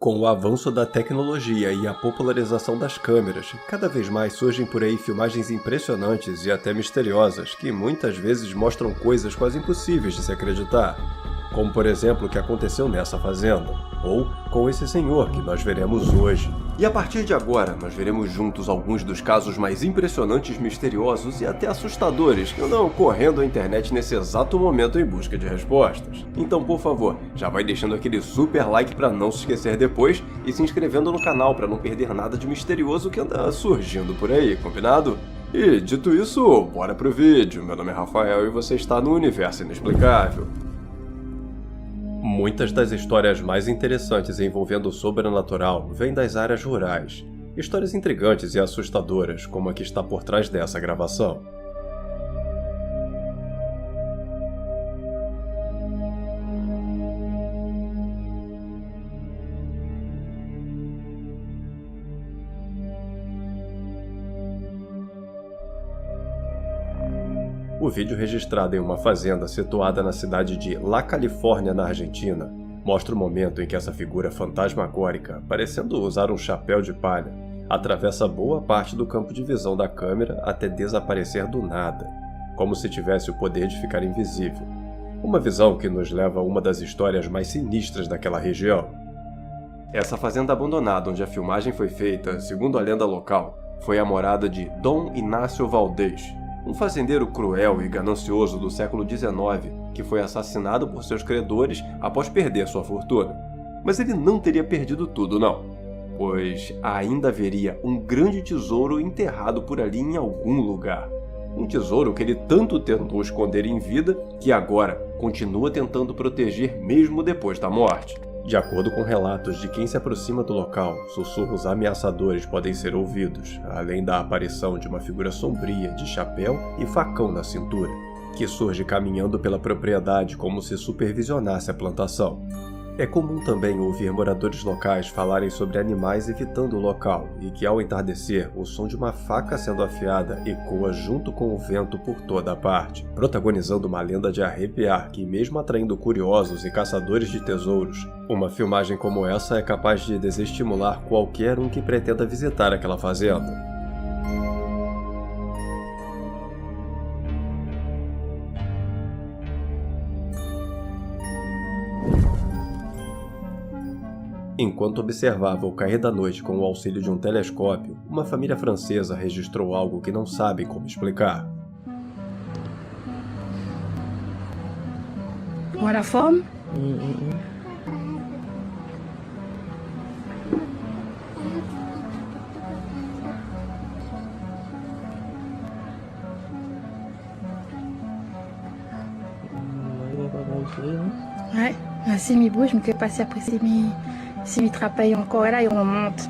Com o avanço da tecnologia e a popularização das câmeras, cada vez mais surgem por aí filmagens impressionantes e até misteriosas que muitas vezes mostram coisas quase impossíveis de se acreditar. Como por exemplo o que aconteceu nessa fazenda, ou com esse senhor que nós veremos hoje. E a partir de agora, nós veremos juntos alguns dos casos mais impressionantes, misteriosos e até assustadores que andam correndo a internet nesse exato momento em busca de respostas. Então, por favor, já vai deixando aquele super like para não se esquecer depois e se inscrevendo no canal para não perder nada de misterioso que anda surgindo por aí, combinado? E dito isso, bora pro vídeo. Meu nome é Rafael e você está no Universo Inexplicável. Muitas das histórias mais interessantes envolvendo o sobrenatural vêm das áreas rurais. Histórias intrigantes e assustadoras, como a que está por trás dessa gravação. O vídeo registrado em uma fazenda situada na cidade de La Califórnia, na Argentina, mostra o momento em que essa figura fantasmagórica, parecendo usar um chapéu de palha, atravessa boa parte do campo de visão da câmera até desaparecer do nada, como se tivesse o poder de ficar invisível. Uma visão que nos leva a uma das histórias mais sinistras daquela região. Essa fazenda abandonada onde a filmagem foi feita, segundo a lenda local, foi a morada de Dom Inácio Valdez, um fazendeiro cruel e ganancioso do século XIX que foi assassinado por seus credores após perder sua fortuna. Mas ele não teria perdido tudo, não, pois ainda haveria um grande tesouro enterrado por ali em algum lugar. Um tesouro que ele tanto tentou esconder em vida que agora continua tentando proteger mesmo depois da morte. De acordo com relatos de quem se aproxima do local, sussurros ameaçadores podem ser ouvidos, além da aparição de uma figura sombria de chapéu e facão na cintura, que surge caminhando pela propriedade como se supervisionasse a plantação. É comum também ouvir moradores locais falarem sobre animais evitando o local e que, ao entardecer, o som de uma faca sendo afiada ecoa junto com o vento por toda a parte, protagonizando uma lenda de arrepiar que, mesmo atraindo curiosos e caçadores de tesouros, uma filmagem como essa é capaz de desestimular qualquer um que pretenda visitar aquela fazenda. Enquanto observava o cair da noite com o auxílio de um telescópio, uma família francesa registrou algo que não sabem como explicar. Voilà la forme. Ouais, c'est mi bouge, mais que passer après c'est mi travaille encore là et on monte.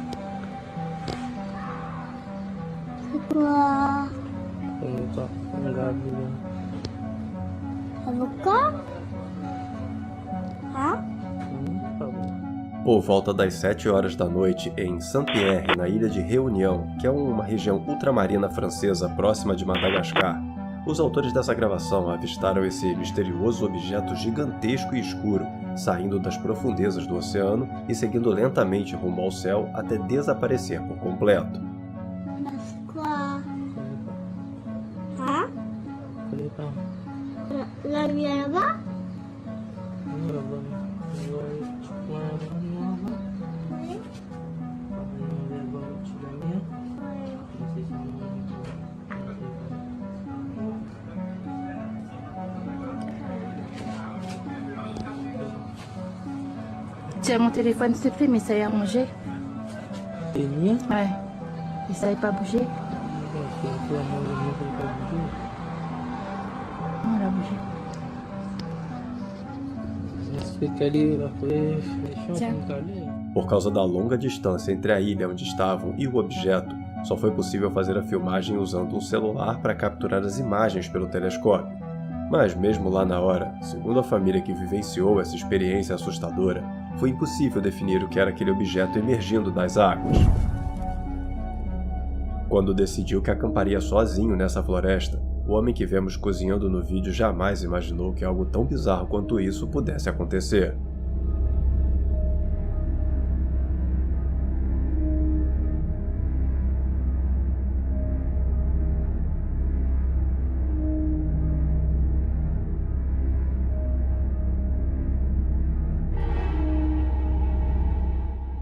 C'est quoi? Avocat? Hein? Por volta das 7 horas da noite em Saint-Pierre, na ilha de Réunion, que é uma região ultramarina francesa próxima de Madagascar, os autores dessa gravação avistaram esse misterioso objeto gigantesco e escuro, saindo das profundezas do oceano e seguindo lentamente rumo ao céu até desaparecer por completo. C'est quoi? Hein? La lumière là-bas? Tiens mon téléphone s'il te plaît, mais ça y a rangé. Ouais. Et ça n'avait pas bougé. Non, elle a bougé. Tiens. Por causa da longa distância entre a ilha onde estavam e o objeto, só foi possível fazer a filmagem usando um celular para capturar as imagens pelo telescópio. Mas mesmo lá na hora, segundo a família que vivenciou essa experiência assustadora, foi impossível definir o que era aquele objeto emergindo das águas. Quando decidiu que acamparia sozinho nessa floresta, o homem que vemos cozinhando no vídeo jamais imaginou que algo tão bizarro quanto isso pudesse acontecer.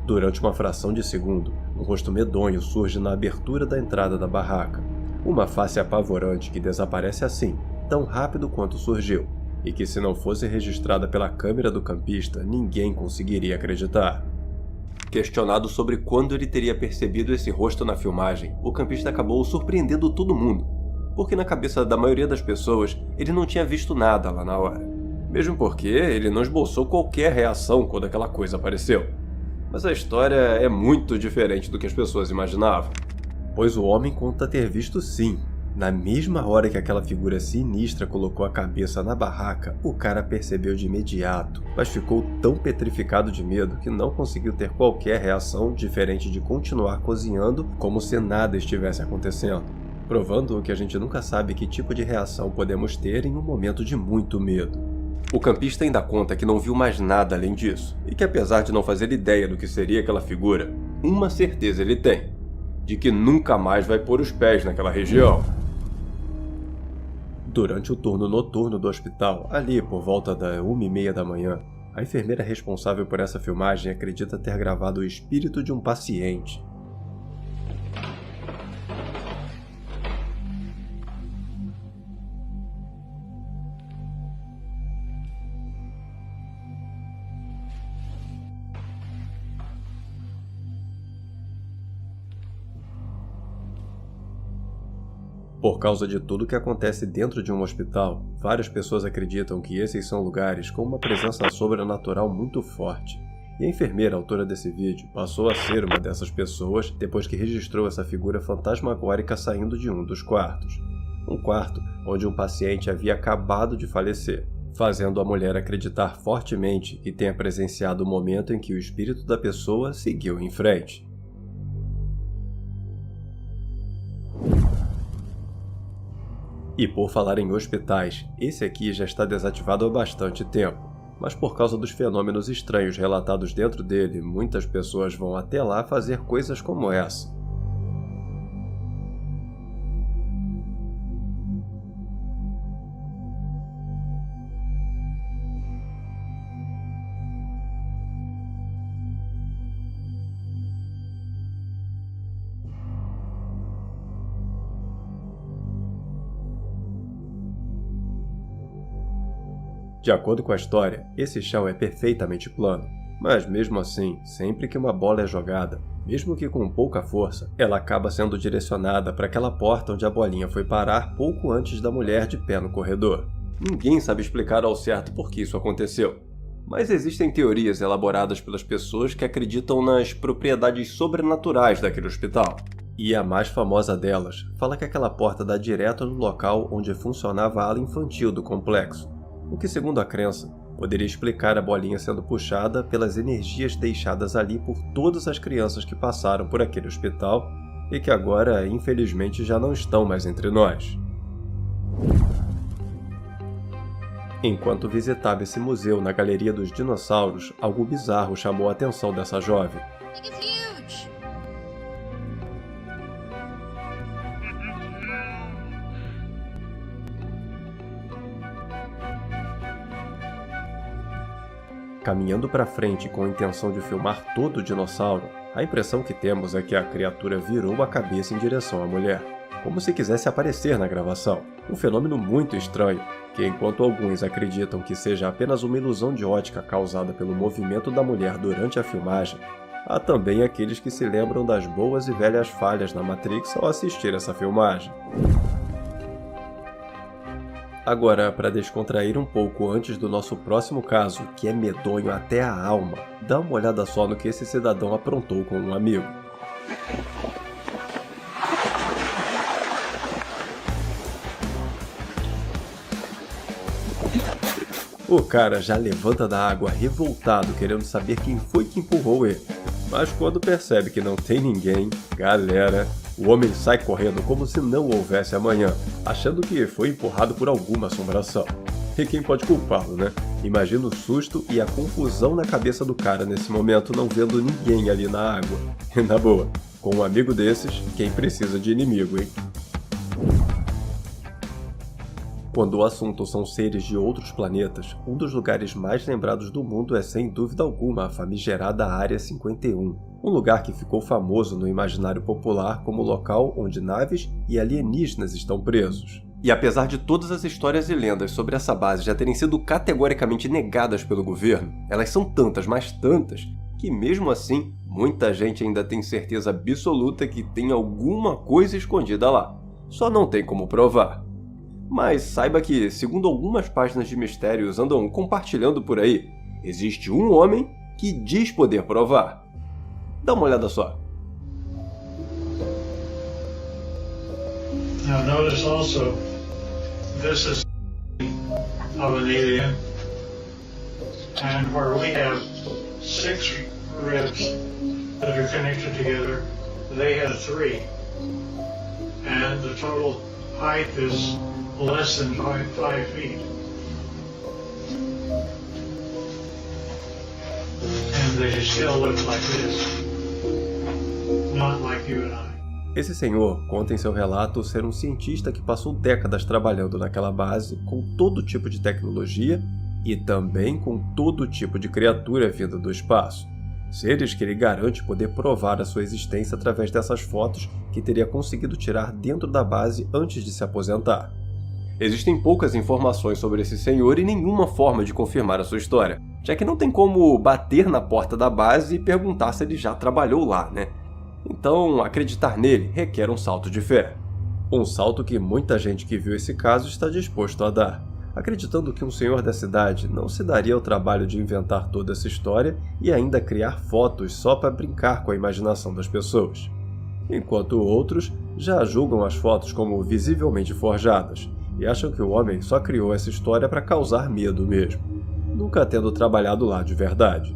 Durante uma fração de segundo, um rosto medonho surge na abertura da entrada da barraca. Uma face apavorante que desaparece assim, tão rápido quanto surgiu, e que se não fosse registrada pela câmera do campista, ninguém conseguiria acreditar. Questionado sobre quando ele teria percebido esse rosto na filmagem, o campista acabou surpreendendo todo mundo, porque na cabeça da maioria das pessoas, ele não tinha visto nada lá na hora. Mesmo porque ele não esboçou qualquer reação quando aquela coisa apareceu. Mas a história é muito diferente do que as pessoas imaginavam. Pois o homem conta ter visto sim. Na mesma hora que aquela figura sinistra colocou a cabeça na barraca, o cara percebeu de imediato, mas ficou tão petrificado de medo que não conseguiu ter qualquer reação diferente de continuar cozinhando como se nada estivesse acontecendo, provando que a gente nunca sabe que tipo de reação podemos ter em um momento de muito medo. O campista ainda conta que não viu mais nada além disso, e que apesar de não fazer ideia do que seria aquela figura, uma certeza ele tem, de que nunca mais vai pôr os pés naquela região. Durante o turno noturno do hospital, ali por volta da 1h30 da manhã, a enfermeira responsável por essa filmagem acredita ter gravado o espírito de um paciente. Por causa de tudo que acontece dentro de um hospital, várias pessoas acreditam que esses são lugares com uma presença sobrenatural muito forte. E a enfermeira, autora desse vídeo, passou a ser uma dessas pessoas depois que registrou essa figura fantasmagórica saindo de um dos quartos. Um quarto onde um paciente havia acabado de falecer, fazendo a mulher acreditar fortemente que tenha presenciado o momento em que o espírito da pessoa seguiu em frente. E por falar em hospitais, esse aqui já está desativado há bastante tempo, mas por causa dos fenômenos estranhos relatados dentro dele, muitas pessoas vão até lá fazer coisas como essa. De acordo com a história, esse chão é perfeitamente plano, mas mesmo assim, sempre que uma bola é jogada, mesmo que com pouca força, ela acaba sendo direcionada para aquela porta onde a bolinha foi parar pouco antes da mulher de pé no corredor. Ninguém sabe explicar ao certo por que isso aconteceu, mas existem teorias elaboradas pelas pessoas que acreditam nas propriedades sobrenaturais daquele hospital. E a mais famosa delas fala que aquela porta dá direto no local onde funcionava a ala infantil do complexo, o que, segundo a crença, poderia explicar a bolinha sendo puxada pelas energias deixadas ali por todas as crianças que passaram por aquele hospital e que agora, infelizmente, já não estão mais entre nós. Enquanto visitava esse museu na Galeria dos Dinossauros, algo bizarro chamou a atenção dessa jovem. Caminhando para frente com a intenção de filmar todo o dinossauro, a impressão que temos é que a criatura virou a cabeça em direção à mulher, como se quisesse aparecer na gravação. Um fenômeno muito estranho, que enquanto alguns acreditam que seja apenas uma ilusão de ótica causada pelo movimento da mulher durante a filmagem, há também aqueles que se lembram das boas e velhas falhas na Matrix ao assistir essa filmagem. Agora, para descontrair um pouco antes do nosso próximo caso, que é medonho até a alma, dá uma olhada só no que esse cidadão aprontou com um amigo. O cara já levanta da água revoltado, querendo saber quem foi que empurrou ele. Mas quando percebe que não tem ninguém, galera, o homem sai correndo como se não houvesse amanhã, achando que foi empurrado por alguma assombração. E quem pode culpá-lo, né? Imagina o susto e a confusão na cabeça do cara nesse momento, não vendo ninguém ali na água. E na boa, com um amigo desses, quem precisa de inimigo, hein? Quando o assunto são seres de outros planetas, um dos lugares mais lembrados do mundo é sem dúvida alguma a famigerada Área 51, um lugar que ficou famoso no imaginário popular como o local onde naves e alienígenas estão presos. E apesar de todas as histórias e lendas sobre essa base já terem sido categoricamente negadas pelo governo, elas são tantas, mas tantas, que mesmo assim, muita gente ainda tem certeza absoluta que tem alguma coisa escondida lá. Só não tem como provar. Mas saiba que, segundo algumas páginas de mistérios andam compartilhando por aí, existe um homem que diz poder provar. Dá uma olhada só. Now notice also, this is of an alien, and where we have 6 ribs that are connected together, they have 3, and the total height is less than 5 feet. And they still look like this, not like you and I. Esse senhor conta em seu relato ser um cientista que passou décadas trabalhando naquela base com todo tipo de tecnologia e também com todo tipo de criatura vinda do espaço. Seres que ele garante poder provar a sua existência através dessas fotos que teria conseguido tirar dentro da base antes de se aposentar. Existem poucas informações sobre esse senhor e nenhuma forma de confirmar a sua história, já que não tem como bater na porta da base e perguntar se ele já trabalhou lá, né? Então, acreditar nele requer um salto de fé. Um salto que muita gente que viu esse caso está disposto a dar, acreditando que um senhor da cidade não se daria ao trabalho de inventar toda essa história e ainda criar fotos só para brincar com a imaginação das pessoas. Enquanto outros já julgam as fotos como visivelmente forjadas e acham que o homem só criou essa história para causar medo mesmo, nunca tendo trabalhado lá de verdade.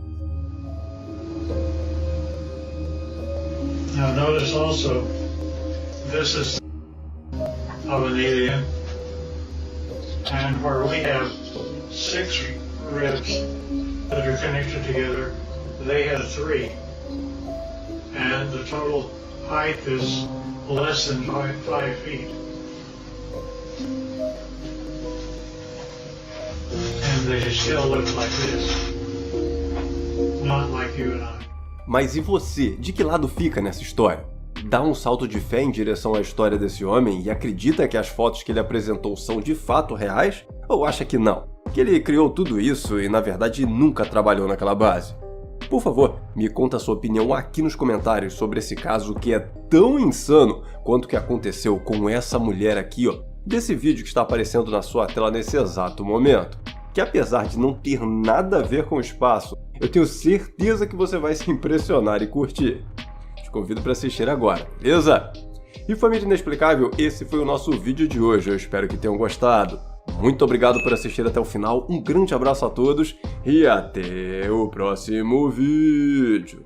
Now notice also, this is of an alien, and where we have 6 ribs that are connected together, they have 3, and the total height is less than 5 feet. And they still look like this, not like you and I. Mas e você? De que lado fica nessa história? Dá um salto de fé em direção à história desse homem e acredita que as fotos que ele apresentou são de fato reais? Ou acha que não? Que ele criou tudo isso e na verdade nunca trabalhou naquela base? Por favor, me conta a sua opinião aqui nos comentários sobre esse caso que é tão insano quanto o que aconteceu com essa mulher aqui, ó, desse vídeo que está aparecendo na sua tela nesse exato momento. Que apesar de não ter nada a ver com o espaço, eu tenho certeza que você vai se impressionar e curtir. Te convido para assistir agora, beleza? E família inexplicável, esse foi o nosso vídeo de hoje, eu espero que tenham gostado. Muito obrigado por assistir até o final, um grande abraço a todos e até o próximo vídeo.